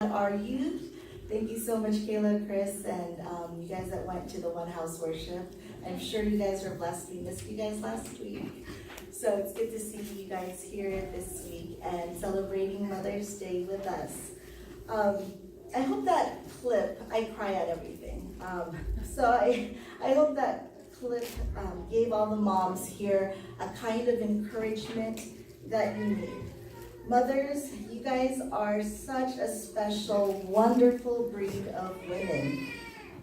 Our youth. Thank you so much, Kayla, Chris, and you guys that went to the One House worship. I'm sure you guys were blessed. We missed you guys last week. So it's good to see you guys here this week and celebrating Mother's Day with us. I hope that clip, I cry at everything. So I hope that clip gave all the moms here a kind of encouragement that you need. Mothers, you guys are such a special, wonderful breed of women.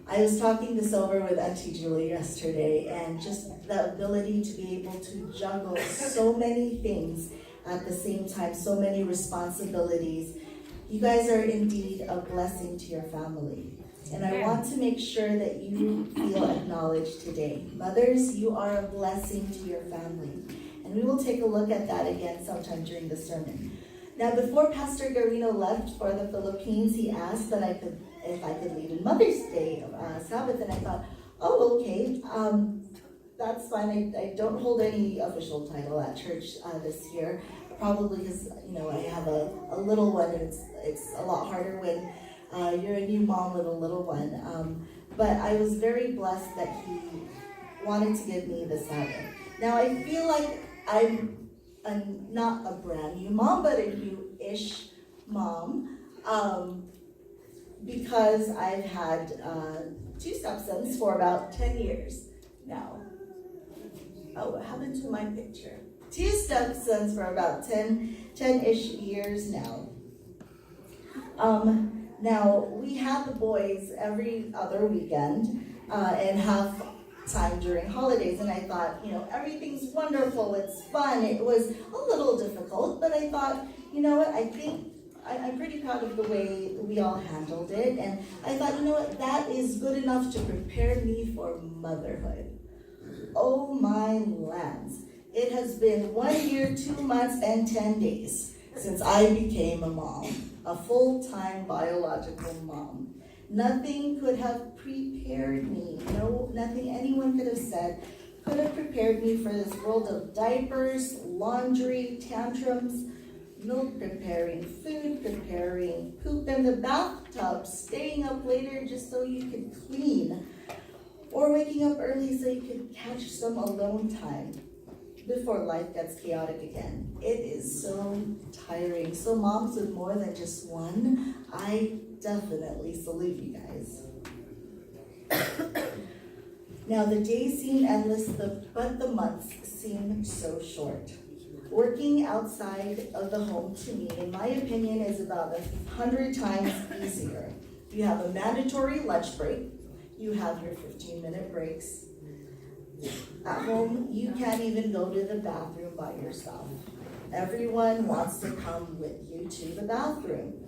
I was talking this over with Auntie Julie yesterday, and just the ability to be able to juggle so many things at the same time, so many responsibilities. You guys are indeed a blessing to your family. And I want to make sure that you feel acknowledged today. Mothers, you are a blessing to your family. And we will take a look at that again sometime during the sermon. Now, before Pastor Garino left for the Philippines, he asked that if I could lead in Mother's Day Sabbath, and I thought, oh, okay, that's fine. I don't hold any official title at church this year, probably because I have a little one, and it's a lot harder when you're a new mom with a little one. But I was very blessed that he wanted to give me the Sabbath. Now, I feel like I'm not a brand new mom, but a new-ish mom, because I've had two stepsons for about 10 years now. Oh, what happened to my picture? Two stepsons for about 10-ish years now. Now, we had the boys every other weekend and have time during holidays, and I thought, everything's wonderful, it's fun. It was a little difficult, but I thought, I think I'm pretty proud of the way we all handled it, and I thought, that is good enough to prepare me for motherhood. Oh my lands. It has been 1 year, 2 months, and 10 days since I became a mom, a full-time biological mom. Nothing could have prepared me. Nothing anyone could have said could have prepared me for this world of diapers, laundry, tantrums, milk preparing, food preparing, poop in the bathtub, staying up later just so you could clean, or waking up early so you could catch some alone time before life gets chaotic again. It is so tiring. So moms with more than just one, I definitely salute you guys. Now, the days seem endless, but the months seem so short. Working outside of the home, to me, in my opinion, is about 100 times easier. You have a mandatory lunch break. You have your 15-minute breaks. At home, you can't even go to the bathroom by yourself. Everyone wants to come with you to the bathroom.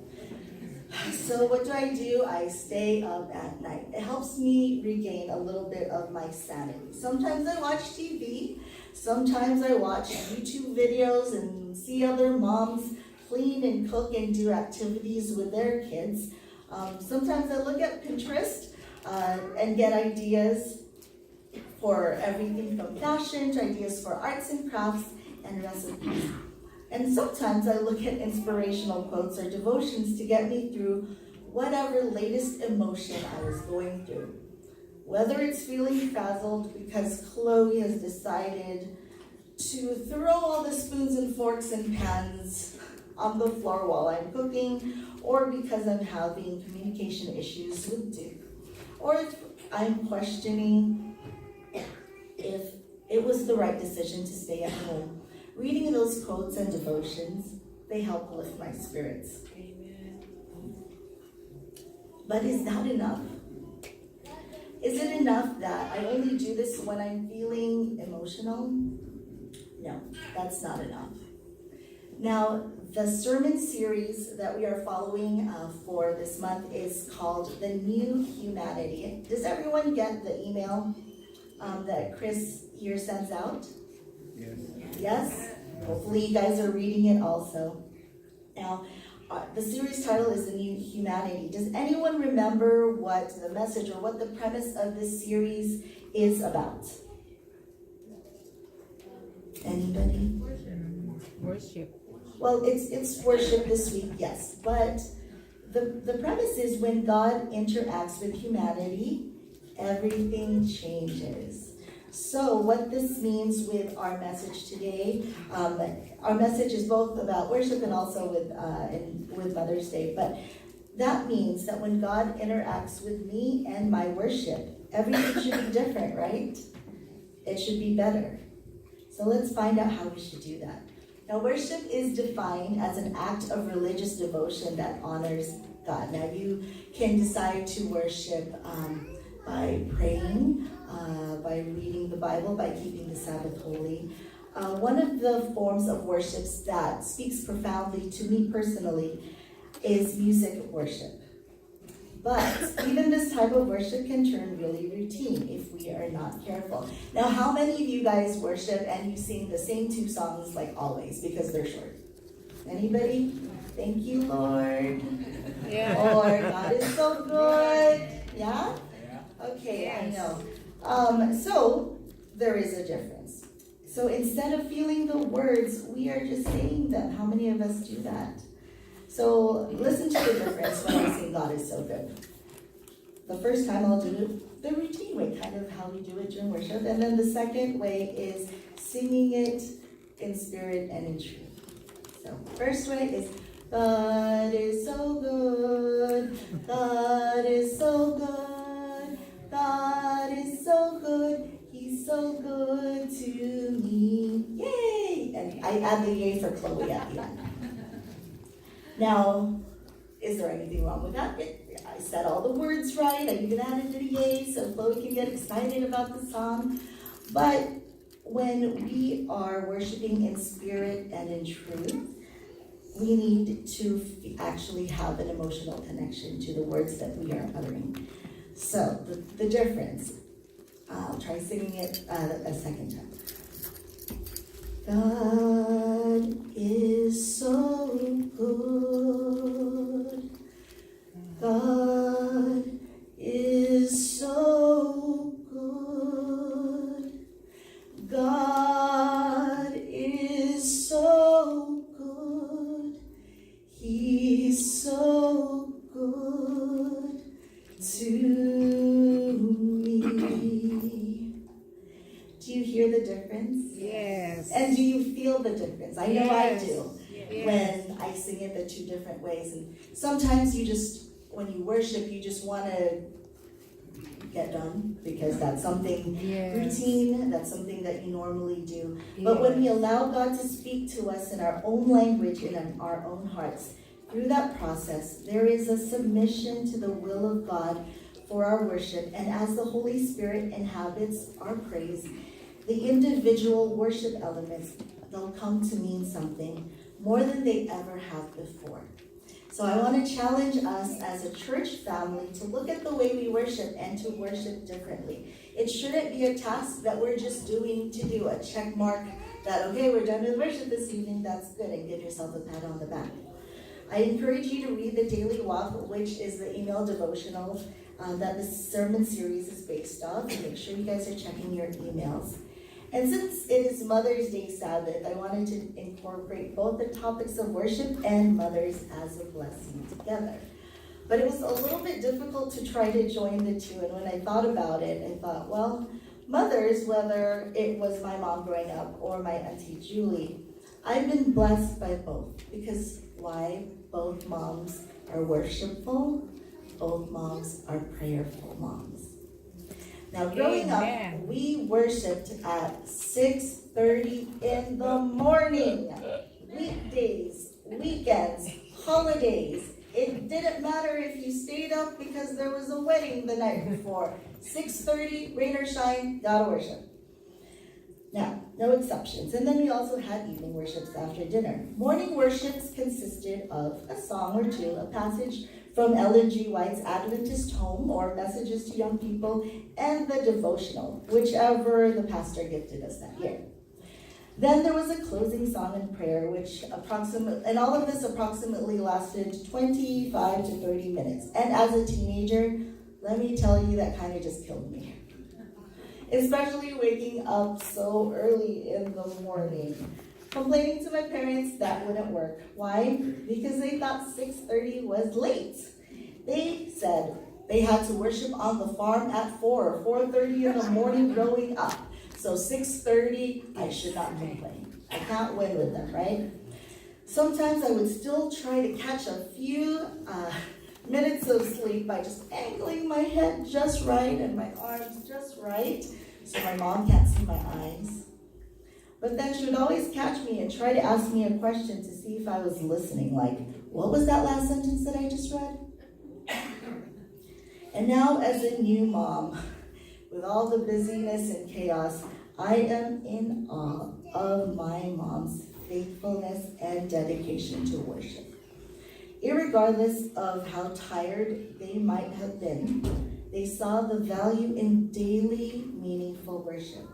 So what do? I stay up at night. It helps me regain a little bit of my sanity. Sometimes I watch TV. Sometimes I watch YouTube videos and see other moms clean and cook and do activities with their kids. Sometimes I look at Pinterest and get ideas for everything from fashion to ideas for arts and crafts and recipes. And sometimes I look at inspirational quotes or devotions to get me through whatever latest emotion I was going through. Whether it's feeling frazzled because Chloe has decided to throw all the spoons and forks and pans on the floor while I'm cooking, or because I'm having communication issues with Duke, or if I'm questioning if it was the right decision to stay at home. Reading those quotes and devotions, they help lift my spirits. Amen. But is that enough? Is it enough that I only do this when I'm feeling emotional? No, that's not enough. Now, the sermon series that we are following for this month is called The New Humanity. Does everyone get the email that Chris here sends out? Yes. Yes? Hopefully you guys are reading it also. Now, the series title is The New Humanity. Does anyone remember what the message or what the premise of this series is about? Anybody? Worship. Well, it's worship this week, yes. But the premise is when God interacts with humanity, everything changes. So what this means with our message today, our message is both about worship and also with Mother's Day, but that means that when God interacts with me and my worship, everything should be different, right? It should be better. So let's find out how we should do that. Now, worship is defined as an act of religious devotion that honors God. Now, you can decide to worship by praying, by reading the Bible, by keeping the Sabbath holy. One of the forms of worship that speaks profoundly to me personally is music worship. But even this type of worship can turn really routine if we are not careful. Now, how many of you guys worship and you sing the same 2 songs like always because they're short? Anybody? Thank you, Lord. Yeah. Lord, God is so good. Yeah? Okay, yes. I know. So there is a difference. So instead of feeling the words, we are just saying them. How many of us do that? So listen to the difference when I sing God is so good. The first time I'll do it the routine way, kind of how we do it during worship. And then the second way is singing it in spirit and in truth. So first way is God is so good, God is so good, God is so good, He's so good to me. Yay! And I add the yay for Chloe at the end. Now, is there anything wrong with that? I said all the words right. I even added the yay so Chloe can get excited about the song. But when we are worshiping in spirit and in truth, we need to actually have an emotional connection to the words that we are uttering. So, the difference. I'll try singing it a second time. God is so good. God is so good. God is so good. He's so good to me. Do you hear the difference? Yes. And do you feel the difference? I know Yes. I do. Yes. When I sing it the 2 different ways. And sometimes when you worship, you just want to get done because that's something routine, that's something that you normally do. But when we allow God to speak to us in our own language and in our own hearts, through that process, there is a submission to the will of God for our worship. And as the Holy Spirit inhabits our praise, the individual worship elements, they'll come to mean something more than they ever have before. So I want to challenge us as a church family to look at the way we worship and to worship differently. It shouldn't be a task that we're just doing to do a check mark that, okay, we're done with worship this evening, that's good, and give yourself a pat on the back. I encourage you to read the Daily Walk, which is the email devotional that this sermon series is based on. Make sure you guys are checking your emails. And since it is Mother's Day Sabbath, I wanted to incorporate both the topics of worship and mothers as a blessing together. But it was a little bit difficult to try to join the 2. And when I thought about it, I thought, well, mothers, whether it was my mom growing up or my Auntie Julie, I've been blessed by both. Because why? Both moms are worshipful. Both moms are prayerful moms. Now, growing up, we worshiped at 6:30 in the morning. Weekdays, weekends, holidays. It didn't matter if you stayed up because there was a wedding the night before. 6:30, rain or shine, gotta worship. Now, no exceptions. And then we also had evening worships after dinner. Morning worships consisted of a song or 2, a passage from Ellen G. White's Adventist Home, or Messages to Young People, and the devotional, whichever the pastor gifted us that year. Then there was a closing song and prayer, and all of this approximately lasted 25 to 30 minutes. And as a teenager, let me tell you, that kind of just killed me. Especially waking up so early in the morning. Complaining to my parents, that wouldn't work. Why? Because they thought 6:30 was late. They said they had to worship on the farm at 4 or 4:30 in the morning growing up. So 6:30, I should not complain. I can't win with them, right? Sometimes I would still try to catch a few minutes of sleep by just angling my head just right and my arms just right so my mom can't see my eyes. But then she would always catch me and try to ask me a question to see if I was listening, like, what was that last sentence that I just read? And now as a new mom, with all the busyness and chaos, I am in awe of my mom's faithfulness and dedication to worship. Irregardless of how tired they might have been, they saw the value in daily, meaningful worship.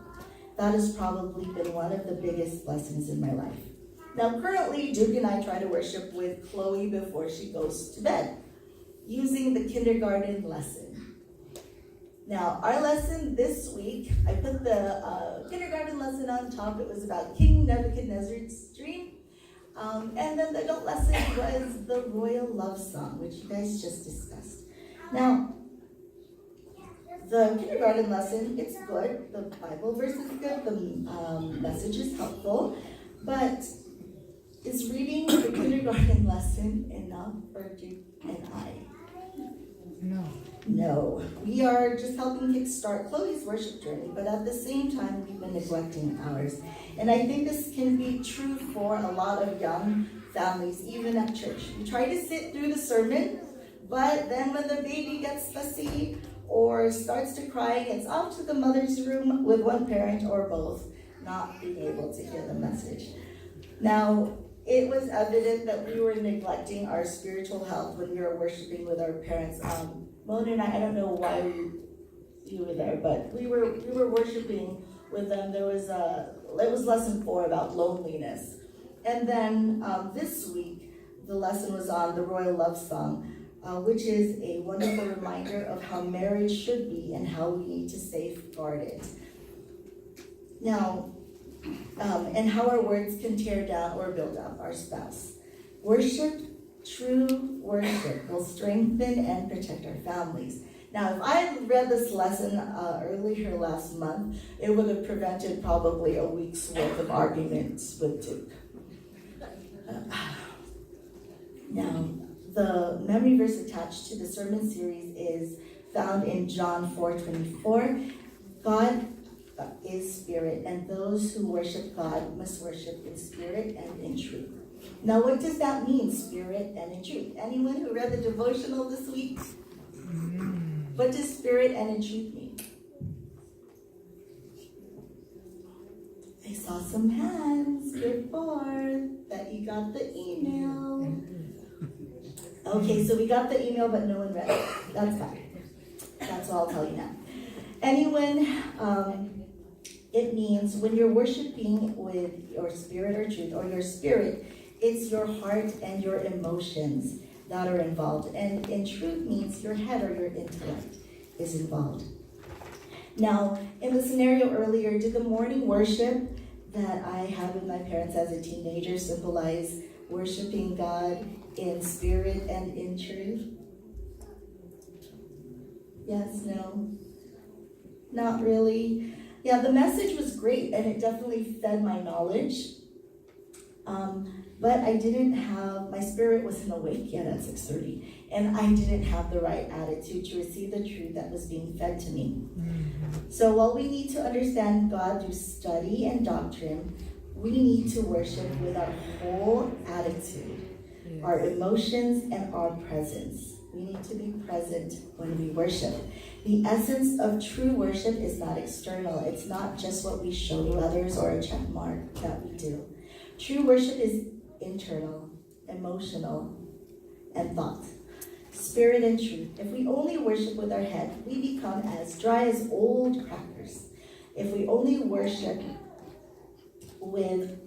That has probably been one of the biggest blessings in my life. Now, currently, Duke and I try to worship with Chloe before she goes to bed, using the kindergarten lesson. Now, our lesson this week, I put the kindergarten lesson on top. It was about King Nebuchadnezzar's dream. And then the adult lesson was the royal love song, which you guys just discussed. Now, the kindergarten lesson, it's good. The Bible verse is good. The message is helpful. But is reading the kindergarten lesson enough for Duke and I? No. We are just helping kickstart Chloe's worship journey, but at the same time, we've been neglecting ours. And I think this can be true for a lot of young families, even at church. You try to sit through the sermon, but then when the baby gets fussy or starts to cry, it's off to the mother's room with one parent or both, not being able to hear the message. Now, it was evident that we were neglecting our spiritual health when we were worshiping with our parents. Mona and I don't know why you were there, but we were worshiping with them. It was lesson 4 about loneliness. And then this week, the lesson was on the Royal Love Song, which is a wonderful reminder of how marriage should be and how we need to safeguard it. Now, and how our words can tear down or build up our spouse. Worship, true worship, will strengthen and protect our families. Now, if I had read this lesson earlier last month, it would have prevented probably a week's worth of arguments with Duke. Now, the memory verse attached to the sermon series is found in John 4:24. God is spirit, and those who worship God must worship in spirit and in truth. Now, what does that mean, spirit and in truth? Anyone who read the devotional this week? What does spirit and in truth mean? I saw some hands before that you got the email. Okay, so we got the email, but no one read it. That's fine. That's all I'll tell you now. Anyone, it means when you're worshiping with your spirit or truth, or your spirit, it's your heart and your emotions that are involved. And in truth means your head or your intellect is involved. Now, in the scenario earlier, did the morning worship that I had with my parents as a teenager symbolize worshiping God in spirit and in truth? Yes, no? Not really. Yeah, the message was great, and it definitely fed my knowledge. But I didn't have, my spirit wasn't awake yet at 6:30, and I didn't have the right attitude to receive the truth that was being fed to me. So while we need to understand God through study and doctrine, we need to worship with our whole attitude, our emotions, and our presence. We need to be present when we worship. The essence of true worship is not external. It's not just what we show to others or a check mark that we do. True worship is internal, emotional, and thought. Spirit and truth. If we only worship with our head, we become as dry as old crackers. If we only worship with,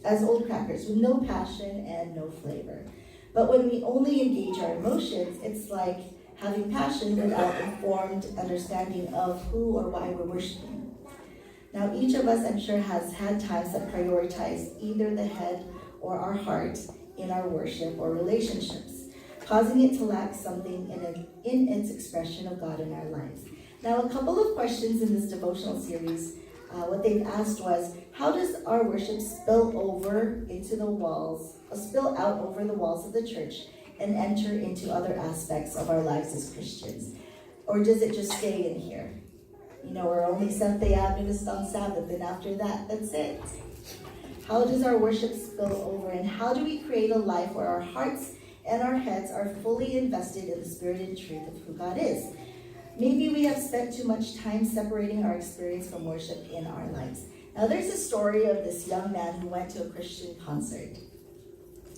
as old crackers with no passion and no flavor. But when we only engage our emotions, it's like having passion without informed understanding of who or why we're worshiping. Now, each of us, I'm sure, has had times that prioritize either the head or our heart in our worship or relationships, causing it to lack something in its expression of God in our lives. Now, a couple of questions in this devotional series, what they've asked was, how does our worship spill out over the walls of the church and enter into other aspects of our lives as Christians? Or does it just stay in here? We're only Seventh-day Adventists on Sabbath, and after that, that's it. How does our worship spill over, and how do we create a life where our hearts and our heads are fully invested in the spirit and truth of who God is? Maybe we have spent too much time separating our experience from worship in our lives. Now, there's a story of this young man who went to a Christian concert.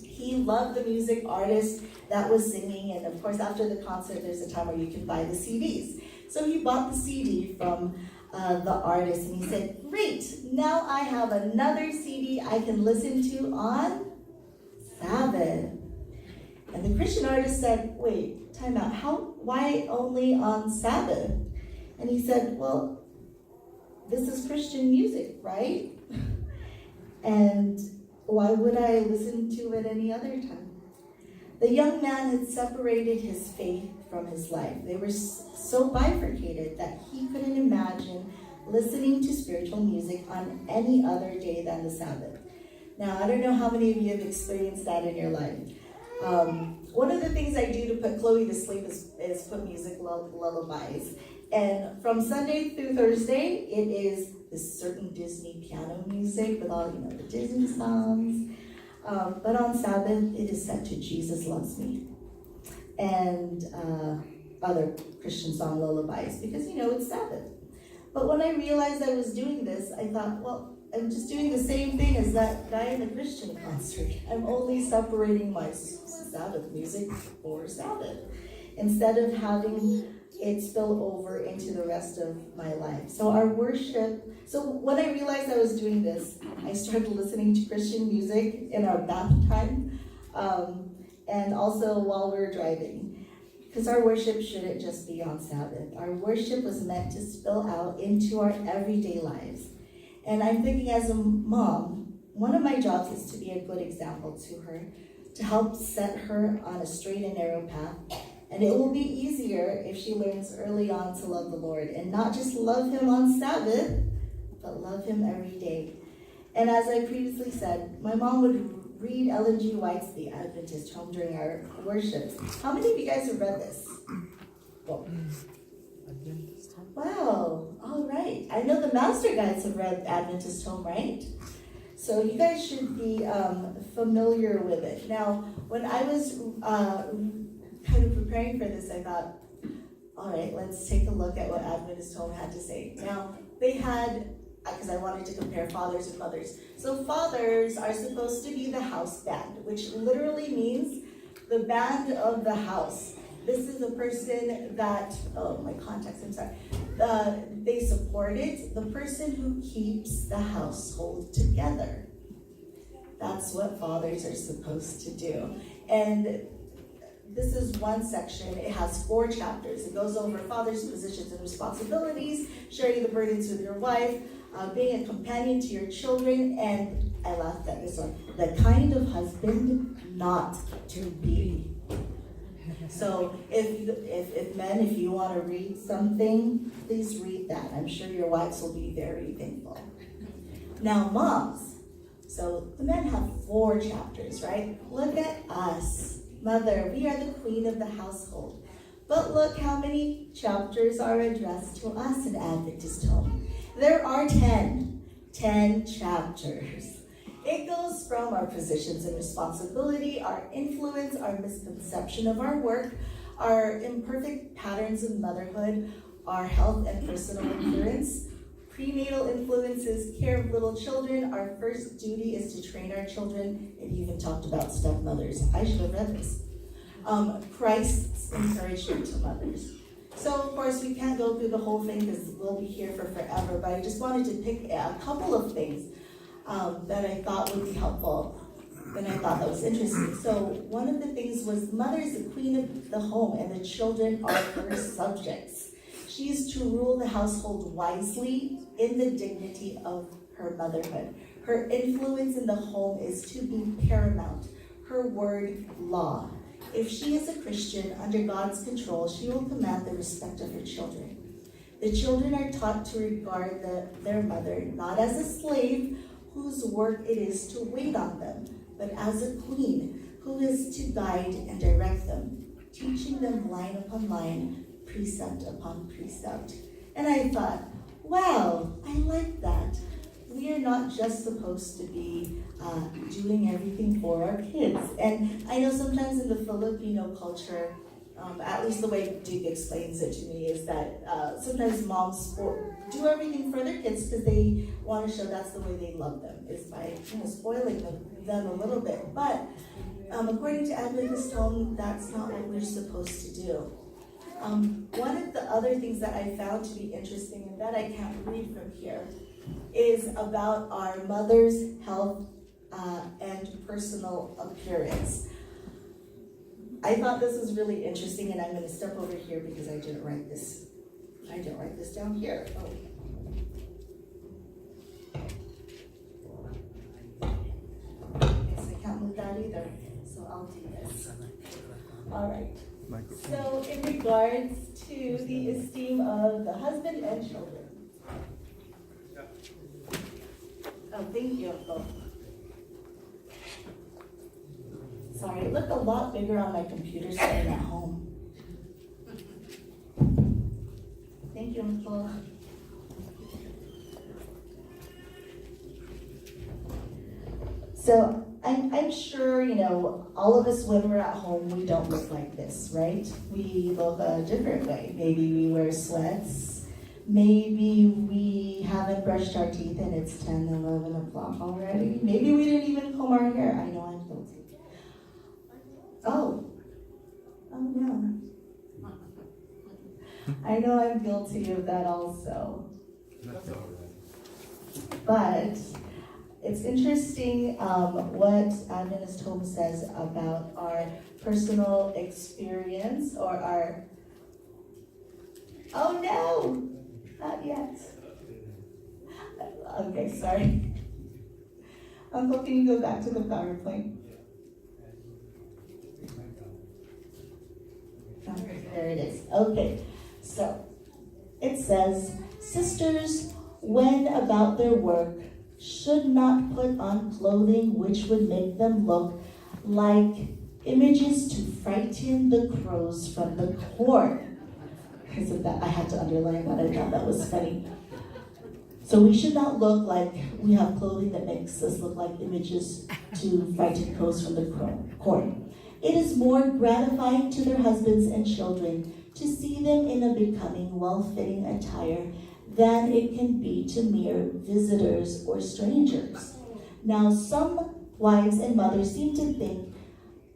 He loved the music artist that was singing, and of course, after the concert, there's a time where you can buy the CDs. So he bought the CD from the artist, and he said, great, now I have another CD I can listen to on Sabbath. And the Christian artist said, wait, time out, why only on Sabbath? And he said, well, this is Christian music, right? And why would I listen to it any other time? The young man had separated his faith from his life. They were so bifurcated that he couldn't imagine listening to spiritual music on any other day than the Sabbath. Now, I don't know how many of you have experienced that in your life. One of the things I do to put Chloe to sleep is put music lullabies. And from Sunday through Thursday, it is this certain Disney piano music with all, the Disney songs. But on Sabbath, it is set to Jesus Loves Me and other Christian song lullabies because, it's Sabbath. But when I realized I was doing this, I thought, well, I'm just doing the same thing as that guy in the Christian concert. I'm only separating my Sabbath music for Sabbath instead of having it spill over into the rest of my life. So when I realized I was doing this, I started listening to Christian music in our bath time and also while we were driving. Because our worship shouldn't just be on Sabbath. Our worship was meant to spill out into our everyday lives. And I'm thinking as a mom, one of my jobs is to be a good example to her, to help set her on a straight and narrow path. And it will be easier if she learns early on to love the Lord and not just love Him on Sabbath, but love Him every day. And as I previously said, my mom would read Ellen G. White's The Adventist Home during our worships. How many of you guys have read this? Well, wow, all right. I know the Master Guides have read Adventist Home, right? So you guys should be familiar with it. Now, when I was kind of preparing for this, I thought, all right, let's take a look at what Adventist Home had to say. Now, they had, because I wanted to compare fathers and mothers. So fathers are supposed to be the house band, which literally means the band of the house. This is a person that, my contacts, I'm sorry. They support it, the person who keeps the household together. That's what fathers are supposed to do. And this is one section. It has 4 chapters. It goes over fathers' positions and responsibilities, sharing the burdens with your wife, being a companion to your children, and I laughed at this one, the kind of husband not to be. So if men, if you want to read something, please read that. I'm sure your wives will be very thankful. Now, moms. So the men have 4 chapters, right? Look at us. Mother, we are the queen of the household. But look how many chapters are addressed to us in Adventist Home. There are 10 chapters. It goes from our positions and responsibility, our influence, our misconception of our work, our imperfect patterns of motherhood, our health and personal appearance, prenatal influences, care of little children. Our first duty is to train our children. It even talked about stepmothers. I should have read this. Christ's encouragement to mothers. So, of course, we can't go through the whole thing because we'll be here for forever, but I just wanted to pick a couple of things that I thought would be helpful, and I thought that was interesting. So one of the things was, mother is the queen of the home, and the children are her subjects. She She is to rule the household wisely in the dignity of her motherhood. Her influence in the home is to be paramount. Her word, law. If she is a Christian under God's control, she will command the respect of her children. The children are taught to regard their mother not as a slave whose work it is to wait on them, but as a queen who is to guide and direct them, teaching them line upon line, precept upon precept. And I thought, wow, I like that. We are not just supposed to be doing everything for our kids. And I know sometimes in the Filipino culture, at least the way Duke explains it to me, is that sometimes moms do everything for their kids because they want to show that's the way they love them, is by spoiling them a little bit. But according to Adventist home, that's not what we're supposed to do. One of the other things that I found to be interesting, and that I can't read from here, is about our mother's health and personal appearance. I thought this was really interesting, and I'm going to step over here because I didn't write this. I didn't write this down here. Oh. Guess I can't move that either, so I'll do this. All right. So, in regards to the esteem of the husband and children. Oh, thank you, Uncle. Sorry, it looked a lot bigger on my computer screen at home. Thank you, Uncle. So I'm sure, all of us when we're at home, we don't look like this, right? We look a different way. Maybe we wear sweats. Maybe we haven't brushed our teeth and it's 10, 11 o'clock already. Maybe we didn't even comb our hair. I know I'm guilty. Oh no. I know I'm guilty of that also. That's all right. But it's interesting what Adventist Home says about our personal experience or our... Oh no! Not yet. Okay, sorry. Uncle, can you go back to the PowerPoint? There it is. Okay, so it says, sisters, when about their work, should not put on clothing which would make them look like images to frighten the crows from the corn. Because of that, I had to underline that. I thought that was funny. So we should not look like we have clothing that makes us look like images to frighten crows from the corn. It is more gratifying to their husbands and children to see them in a becoming, well-fitting attire than it can be to mere visitors or strangers. Now, some wives and mothers seem to think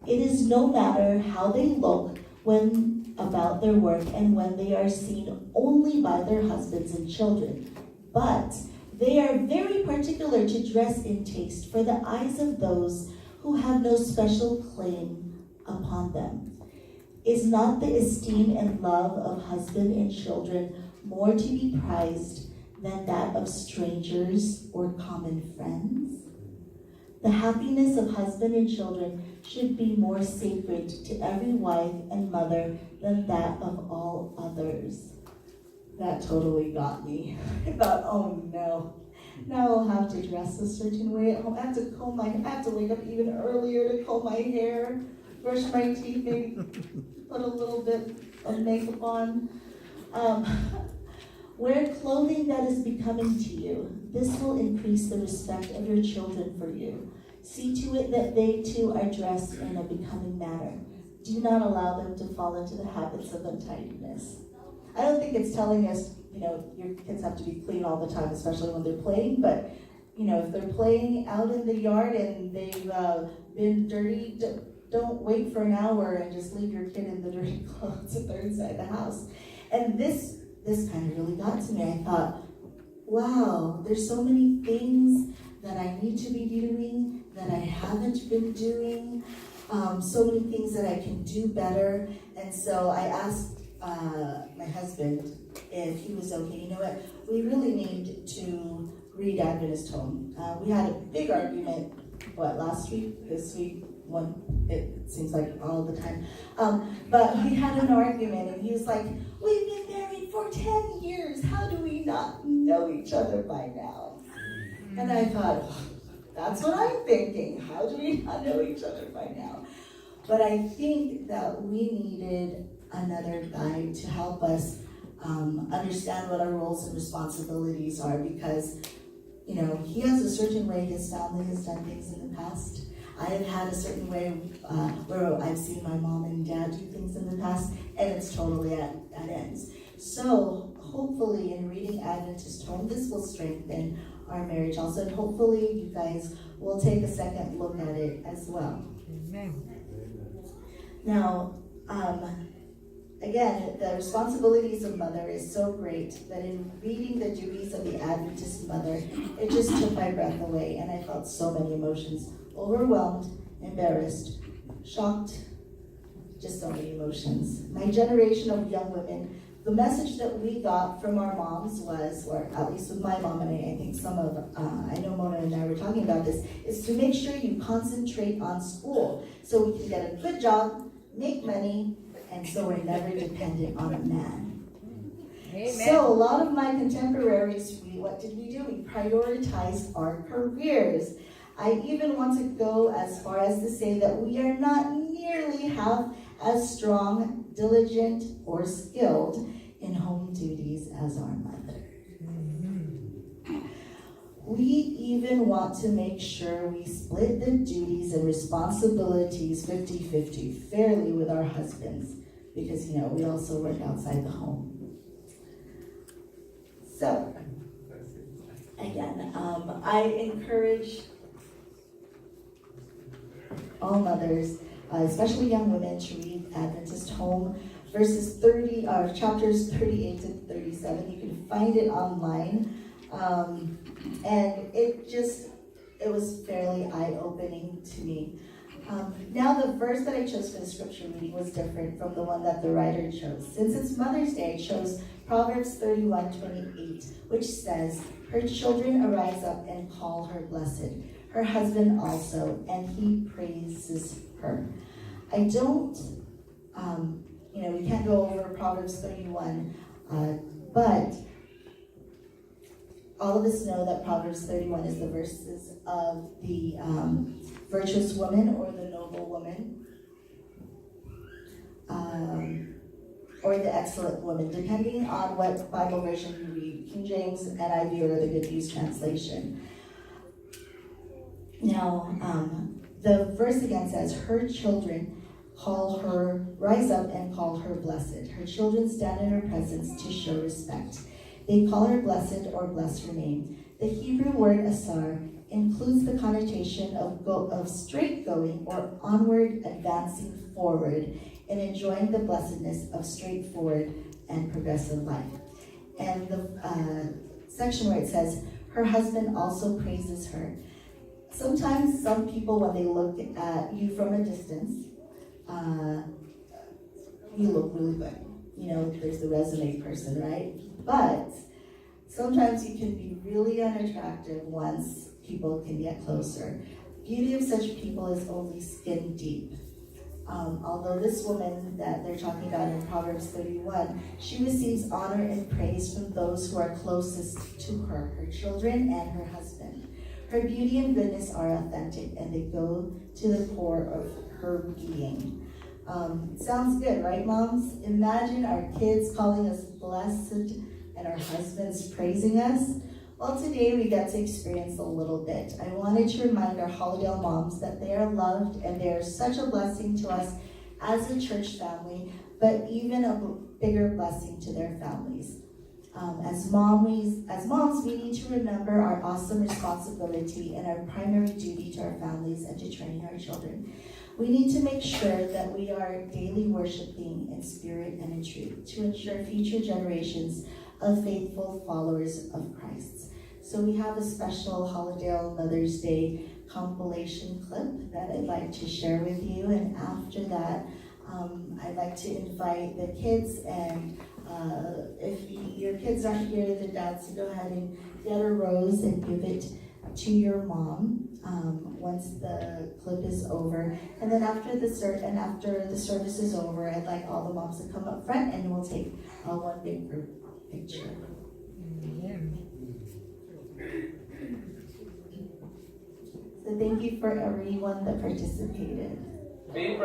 it is no matter how they look when about their work and when they are seen only by their husbands and children. But they are very particular to dress in taste for the eyes of those who have no special claim upon them. Is not the esteem and love of husband and children more to be prized than that of strangers or common friends? The happiness of husband and children should be more sacred to every wife and mother than that of all others. That totally got me. I thought, oh no, now I'll have to dress a certain way at home. I have to wake up even earlier to comb my hair, brush my teeth, maybe put a little bit of makeup on. Wear clothing that is becoming to you. This will increase the respect of your children for you. See to it that they too are dressed in a becoming manner. Do not allow them to fall into the habits of untidiness. I don't think it's telling us, your kids have to be clean all the time, especially when they're playing, but, if they're playing out in the yard and they've been dirty, don't wait for an hour and just leave your kid in the dirty clothes if they're inside the house. And this kind of really got to me. I thought, wow, there's so many things that I need to be doing that I haven't been doing, so many things that I can do better. And so I asked my husband if he was okay. You know what? We really need to read Adventist Home. We had a big argument, last week, this week, it seems like all the time. But we had an argument, and he was like, we've been married for 10 years. How do we not know each other by now? And I thought, that's what I'm thinking. How do we not know each other by now? But I think that we needed another guide to help us understand what our roles and responsibilities are, because, you know, he has a certain way his family has done things in the past. I have had a certain way where I've seen my mom and dad do things in the past, and it's totally at ends. So hopefully in reading Adventist Home, this will strengthen our marriage also, and hopefully you guys will take a second look at it as well. Amen. Now, again, the responsibilities of mother is so great that in reading the duties of the Adventist mother, it just took my breath away, and I felt so many emotions. Overwhelmed, embarrassed, shocked, just so many emotions. My generation of young women, the message that we got from our moms was, or at least with my mom, and I think some of, I know Mona and I were talking about this, is to make sure you concentrate on school so we can get a good job, make money, and so we're never dependent on a man. Amen. So a lot of my contemporaries, what did we do? We prioritized our careers. I even want to go as far as to say that we are not nearly half as strong, diligent, or skilled in home duties as our mother. We even want to make sure we split the duties and responsibilities 50-50 fairly with our husbands, because, you know, we also work outside the home. So, again, I encourage all mothers, especially young women, to read Adventist Home, chapters 38 to 37. You can find it online, and it was fairly eye-opening to me. Now, the verse that I chose for the scripture reading was different from the one that the writer chose. Since it's Mother's Day, I chose Proverbs 31:28, which says, "Her children arise up and call her blessed, her husband also, and he praises her." I don't, we can't go over Proverbs 31, but all of us know that Proverbs 31 is the verses of the virtuous woman or the noble woman, or the excellent woman, depending on what Bible version you read, King James, NIV, or the Good News Translation. Now, the verse again says, "Her children rise up and call her blessed. Her children stand in her presence to show respect. They call her blessed or bless her name." The Hebrew word asar includes the connotation of straight going or onward, advancing forward, and enjoying the blessedness of straightforward and progressive life. And the section where it says, "Her husband also praises her." Sometimes some people, when they look at you from a distance, you look really good. You know, there's the resume person, right? But sometimes you can be really unattractive once people can get closer. Beauty of such people is only skin deep. Although this woman that they're talking about in Proverbs 31, she receives honor and praise from those who are closest to her, her children and her husband. Her beauty and goodness are authentic, and they go to the core of her being. Sounds good, right, moms? Imagine our kids calling us blessed and our husbands praising us. Well, today we get to experience a little bit. I wanted to remind our Hollydale moms that they are loved and they are such a blessing to us as a church family, but even a bigger blessing to their families. As moms, we need to remember our awesome responsibility and our primary duty to our families and to train our children. We need to make sure that we are daily worshiping in spirit and in truth to ensure future generations of faithful followers of Christ. So we have a special Hollydale Mother's Day compilation clip that I'd like to share with you, and after that, I'd like to invite the kids, and if your kids aren't here, the dads, go ahead and get a rose and give it to your mom once the clip is over. And then after the service is over, I'd like all the moms to come up front and we'll take one big group picture. So thank you for everyone that participated.